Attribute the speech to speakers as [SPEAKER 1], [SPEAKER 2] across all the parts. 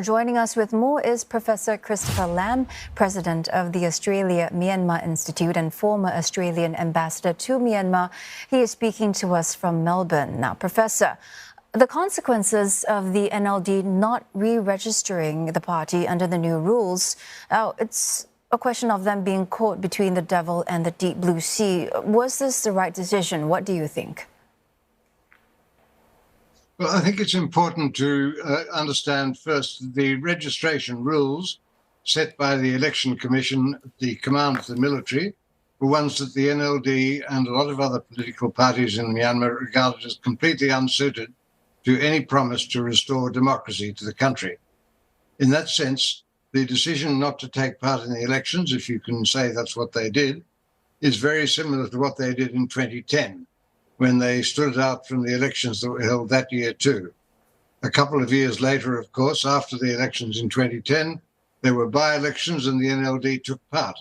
[SPEAKER 1] Joining us with more is Professor Christopher Lam, President of the Australia-Myanmar Institute and former Australian ambassador to Myanmar. He is speaking to us from Melbourne. Now, Professor, the consequences of the NLD not re-registering the party under the new rules, it's a question of them being caught between the devil and the deep blue sea. Was this the right decision? What do you think?
[SPEAKER 2] Well, I think it's important to understand first the registration rules set by the Election Commission at the command of the military were ones that the NLD and a lot of other political parties in Myanmar regarded as completely unsuited to any promise to restore democracy to the country. In that sense, the decision not to take part in the elections, if you can say that's what they did, is very similar to what they did in 2010. When they stood out from the elections that were held that year too. A couple of years later, of course, after the elections in 2010, there were by-elections and the NLD took part.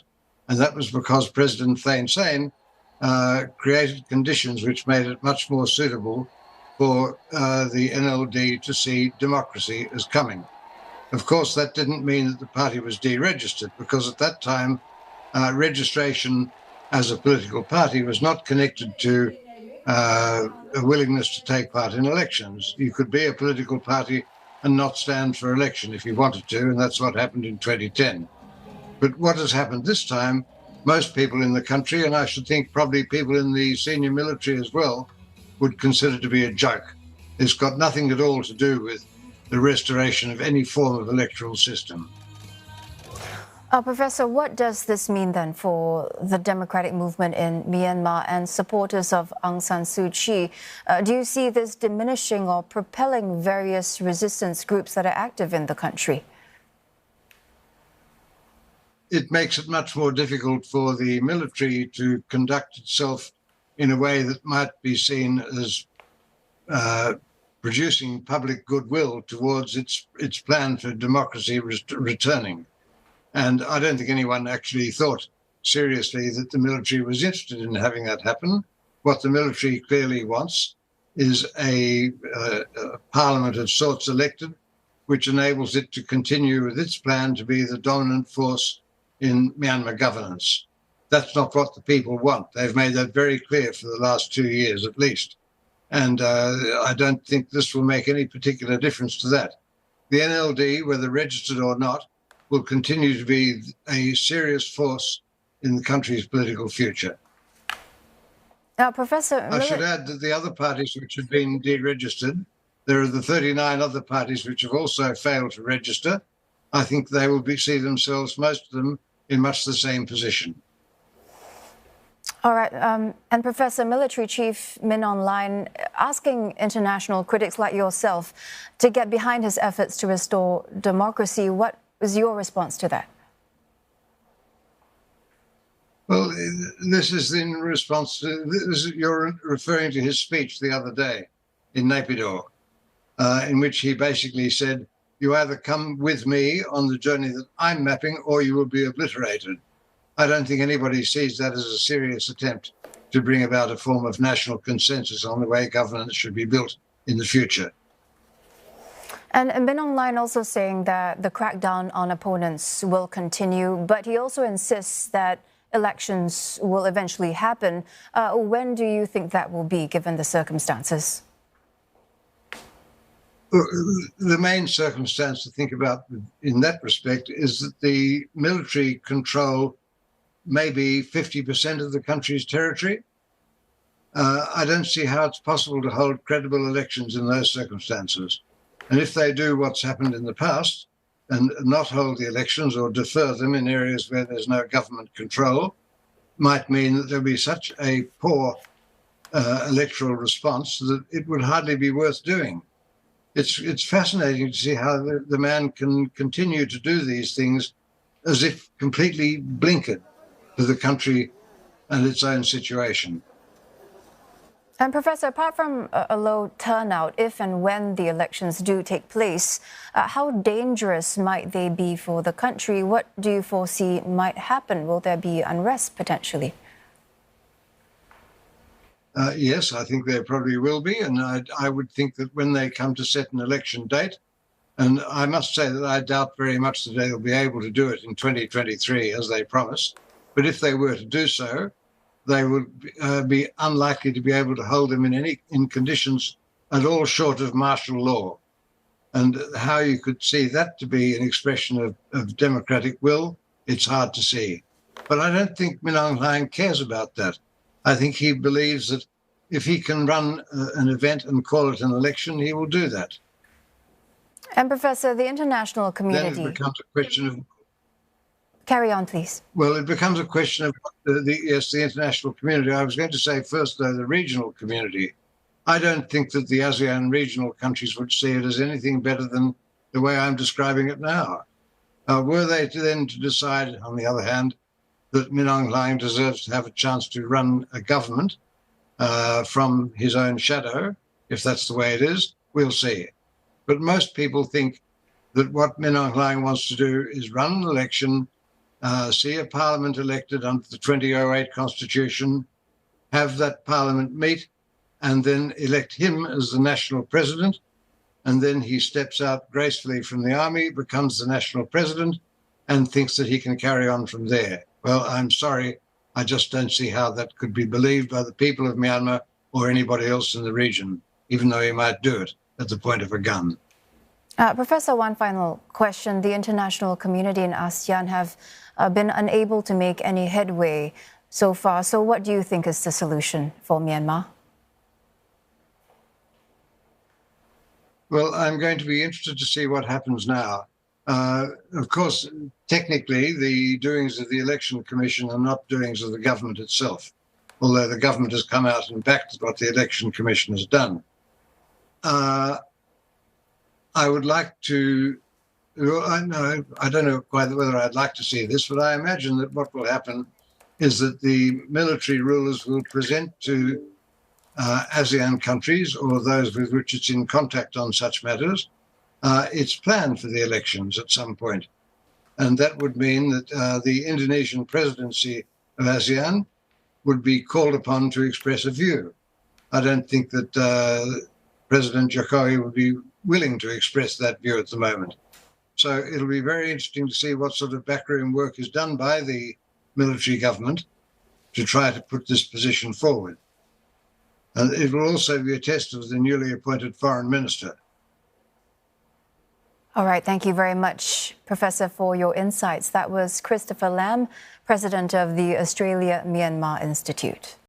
[SPEAKER 2] And that was because President Thein Sein created conditions which made it much more suitable for the NLD to see democracy as coming. Of course, that didn't mean that the party was deregistered, because at that time, registration as a political party was not connected to a willingness to take part in elections. You could be a political party and not stand for election if you wanted to, and that's what happened in 2010. But what has happened this time, most people in the country, and I should think probably people in the senior military as well, would consider to be a joke. It's got nothing at all to do with the restoration of any form of electoral system.
[SPEAKER 1] Professor, what does this mean then for the democratic movement in Myanmar and supporters of Aung San Suu Kyi? Do you see this diminishing or propelling various resistance groups that are active in the country?
[SPEAKER 2] It makes it much more difficult for the military to conduct itself in a way that might be seen as producing public goodwill towards its plan for democracy returning. And I don't think anyone actually thought seriously that the military was interested in having that happen. What the military clearly wants is a parliament of sorts elected, which enables it to continue with its plan to be the dominant force in Myanmar governance. That's not what the people want. They've made that very clear for the last 2 years at least. And I don't think this will make any particular difference to that. The NLD, whether registered or not, will continue to be a serious force in the country's political future.
[SPEAKER 1] Now, Professor,
[SPEAKER 2] I should add that the other parties which have been deregistered, there are the 39 other parties which have also failed to register. I think they will see themselves, most of them, in much the same position.
[SPEAKER 1] All right. And Professor, Military Chief Min Aung Hlaing asking international critics like yourself to get behind his efforts to restore democracy. What is your response to that?
[SPEAKER 2] Well, this is in response to you're referring to his speech the other day in Naypyidaw, in which he basically said, you either come with me on the journey that I'm mapping or you will be obliterated. I don't think anybody sees that as a serious attempt to bring about a form of national consensus on the way governance should be built in the future.
[SPEAKER 1] And Min Aung Hlaing also saying that the crackdown on opponents will continue, but he also insists that elections will eventually happen. When do you think that will be, given the circumstances?
[SPEAKER 2] The main circumstance to think about in that respect is that the military control maybe 50% of the country's territory. I don't see how it's possible to hold credible elections in those circumstances. And if they do what's happened in the past and not hold the elections or defer them in areas where there's no government control, might mean that there'll be such a poor electoral response that it would hardly be worth doing. It's fascinating to see how the man can continue to do these things as if completely blinkered to the country and its own situation.
[SPEAKER 1] And Professor, apart from a low turnout, if and when the elections do take place, how dangerous might they be for the country? What do you foresee might happen? Will there be unrest potentially?
[SPEAKER 2] Yes, I think there probably will be. And I would think that when they come to set an election date, And I must say that I doubt very much that they'll be able to do it in 2023 as they promised. But if they were to do so, they would be unlikely to be able to hold them in conditions at all short of martial law. And how you could see that to be an expression of democratic will, it's hard to see. But I don't think Min Aung Hlaing cares about that. I think he believes that if he can run an event and call it an election, he will do that.
[SPEAKER 1] And Professor, the international community...
[SPEAKER 2] Then it becomes a question of...
[SPEAKER 1] Carry on, please.
[SPEAKER 2] Well, it becomes a question of, the international community. I was going to say first, though, the regional community. I don't think that the ASEAN regional countries would see it as anything better than the way I'm describing it now. Were they to decide, on the other hand, that Min Aung Hlaing deserves to have a chance to run a government from his own shadow, if that's the way it is, we'll see. But most people think that what Min Aung Hlaing wants to do is run an election, see a parliament elected under the 2008 constitution, have that parliament meet, and then elect him as the national president. And then he steps out gracefully from the army, becomes the national president, and thinks that he can carry on from there. Well, I'm sorry, I just don't see how that could be believed by the people of Myanmar or anybody else in the region, even though he might do it at the point of a gun.
[SPEAKER 1] Professor, one final question. The international community in ASEAN have been unable to make any headway so far. So what do you think is the solution for Myanmar?
[SPEAKER 2] Well, I'm going to be interested to see what happens now. Of course, technically, the doings of the Election Commission are not doings of the government itself, although the government has come out and backed what the Election Commission has done. I would like to, I don't know quite whether I'd like to see this, but I imagine that what will happen is that the military rulers will present to ASEAN countries or those with which it's in contact on such matters, its plan for the elections at some point. And that would mean that the Indonesian presidency of ASEAN would be called upon to express a view. I don't think that President Jokowi would be willing to express that view at the moment. So it'll be very interesting to see what sort of backroom work is done by the military government to try to put this position forward. And it will also be a test of the newly appointed foreign minister.
[SPEAKER 1] All right, thank you very much, Professor, for your insights. That was Christopher Lam, President of the Australia-Myanmar Institute.